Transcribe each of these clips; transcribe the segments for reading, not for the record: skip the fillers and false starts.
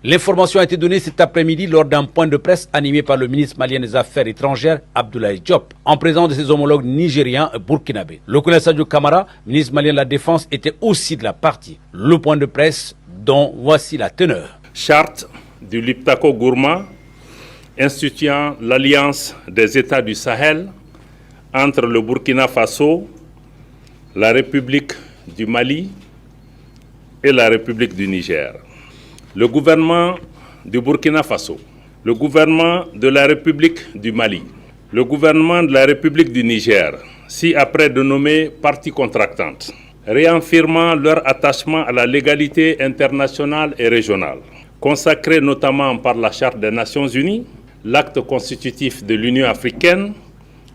L'information a été donnée cet après-midi lors d'un point de presse animé par le ministre malien des Affaires étrangères, Abdoulaye Diop, en présence de ses homologues nigériens et burkinabés. Le colonel Sadio Kamara, ministre malien de la Défense, était aussi de la partie. Le point de presse dont voici la teneur. Charte du Liptako Gourma instituant l'alliance des États du Sahel entre le Burkina Faso, la République du Mali et la République du Niger. Le gouvernement du Burkina Faso, le gouvernement de la République du Mali, le gouvernement de la République du Niger, ci-après dénommés parties contractantes, réaffirmant leur attachement à la légalité internationale et régionale, consacrée notamment par la Charte des Nations Unies, l'acte constitutif de l'Union africaine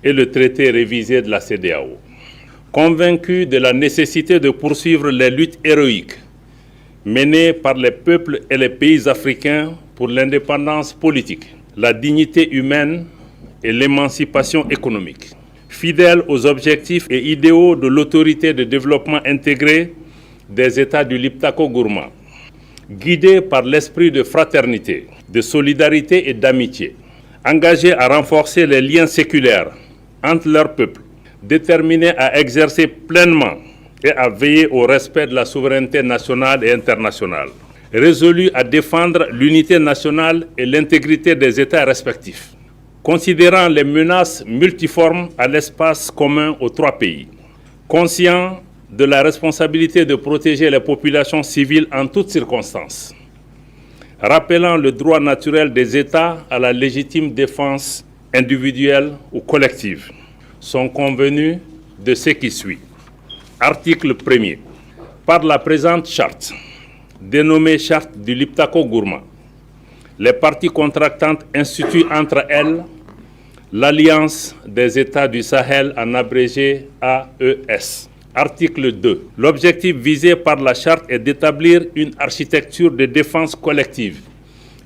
et le traité révisé de la CEDEAO. Convaincus de la nécessité de poursuivre les luttes héroïques menées par les peuples et les pays africains pour l'indépendance politique, la dignité humaine et l'émancipation économique. Fidèles aux objectifs et idéaux de l'autorité de développement intégré des États du Liptako Gourma, guidés par l'esprit de fraternité, de solidarité et d'amitié, engagés à renforcer les liens séculaires entre leurs peuples, déterminés à exercer pleinement et à veiller au respect de la souveraineté nationale et internationale, résolus à défendre l'unité nationale et l'intégrité des États respectifs, considérant les menaces multiformes à l'espace commun aux trois pays, conscients de la responsabilité de protéger les populations civiles en toutes circonstances, rappelant le droit naturel des États à la légitime défense individuelle ou collective, sont convenus de ce qui suit. Article 1er. Par la présente charte, dénommée Charte du Liptako Gourma, les parties contractantes instituent entre elles l'Alliance des États du Sahel, en abrégé AES. Article 2. L'objectif visé par la charte est d'établir une architecture de défense collective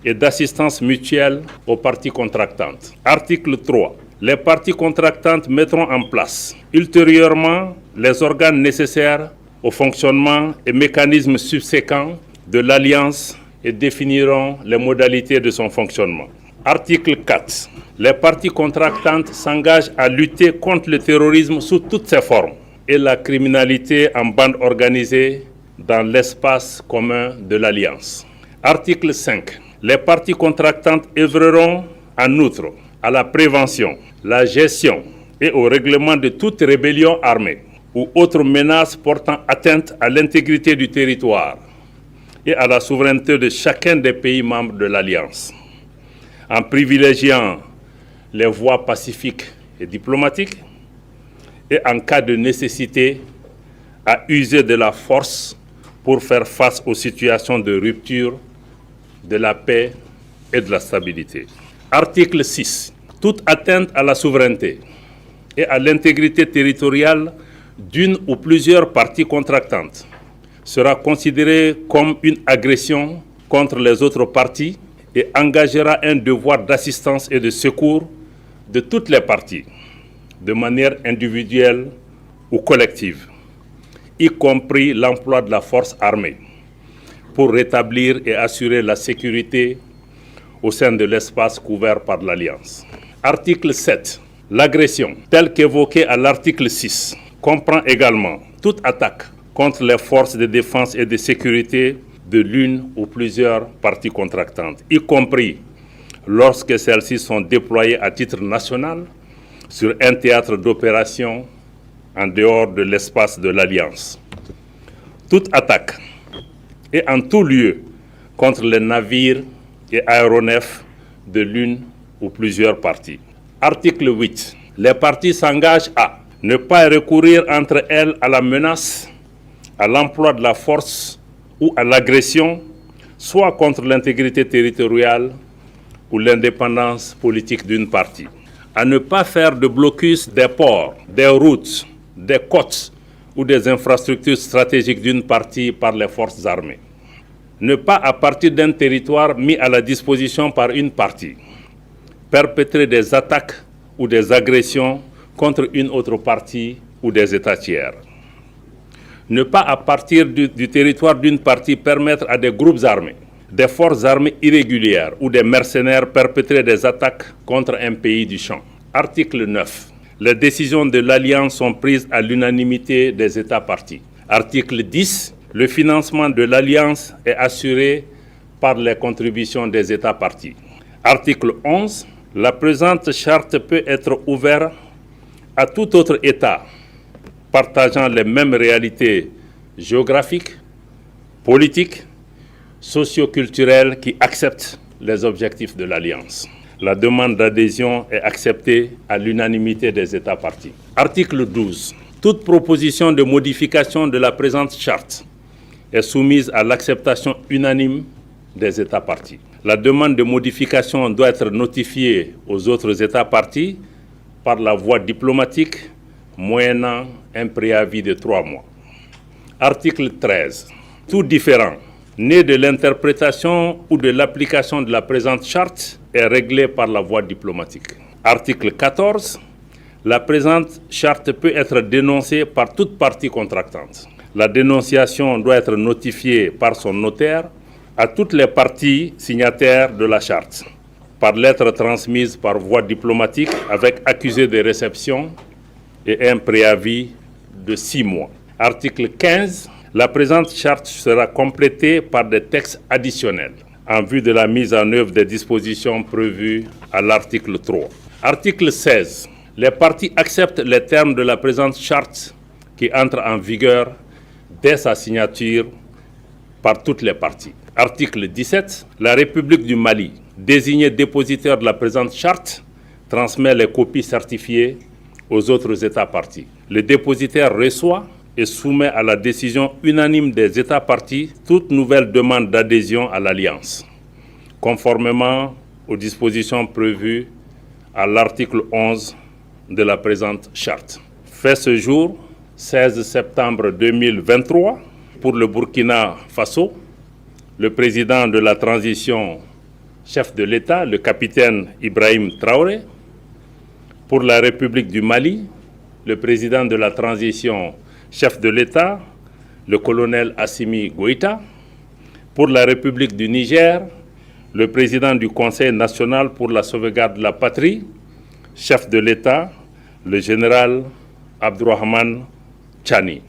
et d'assistance mutuelle aux parties contractantes. Article 3. Les parties contractantes mettront en place ultérieurement les organes nécessaires au fonctionnement et mécanismes subséquents de l'Alliance et définiront les modalités de son fonctionnement. Article 4. Les parties contractantes s'engagent à lutter contre le terrorisme sous toutes ses formes et la criminalité en bande organisée dans l'espace commun de l'Alliance. Article 5. Les parties contractantes œuvreront en outre à la prévention, la gestion et au règlement de toute rébellion armée ou autre menace portant atteinte à l'intégrité du territoire et à la souveraineté de chacun des pays membres de l'Alliance, en privilégiant les voies pacifiques et diplomatiques et en cas de nécessité à user de la force pour faire face aux situations de rupture de la paix et de la stabilité. Article 6. Toute atteinte à la souveraineté et à l'intégrité territoriale d'une ou plusieurs parties contractantes sera considérée comme une agression contre les autres parties et engagera un devoir d'assistance et de secours de toutes les parties, de manière individuelle ou collective, y compris l'emploi de la force armée, pour rétablir et assurer la sécurité au sein de l'espace couvert par l'Alliance. Article 7. L'agression, telle qu'évoquée à l'article 6, comprend également toute attaque contre les forces de défense et de sécurité de l'une ou plusieurs parties contractantes, y compris lorsque celles-ci sont déployées à titre national sur un théâtre d'opération en dehors de l'espace de l'Alliance. Toute attaque et en tout lieu contre les navires et aéronefs de l'une ou plusieurs parties. Article 8. Les parties s'engagent à ne pas recourir entre elles à la menace, à l'emploi de la force ou à l'agression, soit contre l'intégrité territoriale ou l'indépendance politique d'une partie. À ne pas faire de blocus des ports, des routes, des côtes ou des infrastructures stratégiques d'une partie par les forces armées. Ne pas, à partir d'un territoire mis à la disposition par une partie, perpétrer des attaques ou des agressions contre une autre partie ou des États tiers. Ne pas, à partir du territoire d'une partie, permettre à des groupes armés des forces armées irrégulières ou des mercenaires perpétrer des attaques contre un pays du champ. Article 9. Les décisions de l'Alliance sont prises à l'unanimité des États parties. Article 10. Le financement de l'Alliance est assuré par les contributions des États parties. Article 11. La présente charte peut être ouverte à tout autre État partageant les mêmes réalités géographiques, politiques, socio-culturelles qui acceptent les objectifs de l'Alliance. La demande d'adhésion est acceptée à l'unanimité des États parties. Article 12. Toute proposition de modification de la présente charte est soumise à l'acceptation unanime des États parties. La demande de modification doit être notifiée aux autres États parties par la voie diplomatique, moyennant un préavis de 3 mois. Article 13. Tout différend né de l'interprétation ou de l'application de la présente charte est réglé par la voie diplomatique. Article 14. La présente charte peut être dénoncée par toute partie contractante. La dénonciation doit être notifiée par son notaire à toutes les parties signataires de la charte, par lettre transmise par voie diplomatique avec accusé de réception et un préavis de 6 mois. Article 15. La présente charte sera complétée par des textes additionnels en vue de la mise en œuvre des dispositions prévues à l'article 3. Article 16. Les parties acceptent les termes de la présente charte qui entre en vigueur dès sa signature par toutes les parties. Article 17. La République du Mali, désignée dépositaire de la présente charte, transmet les copies certifiées aux autres États parties. Le dépositaire reçoit et soumet à la décision unanime des États parties toute nouvelle demande d'adhésion à l'Alliance, conformément aux dispositions prévues à l'article 11 de la présente charte. Fait ce jour, 16 septembre 2023, pour le Burkina Faso, le président de la transition, chef de l'État, le capitaine Ibrahim Traoré. Pour la République du Mali, le président de la transition, chef de l'État, le colonel Assimi Goïta. Pour la République du Niger, le président du Conseil national pour la sauvegarde de la patrie, chef de l'État, le général Abdourahmane Tchani.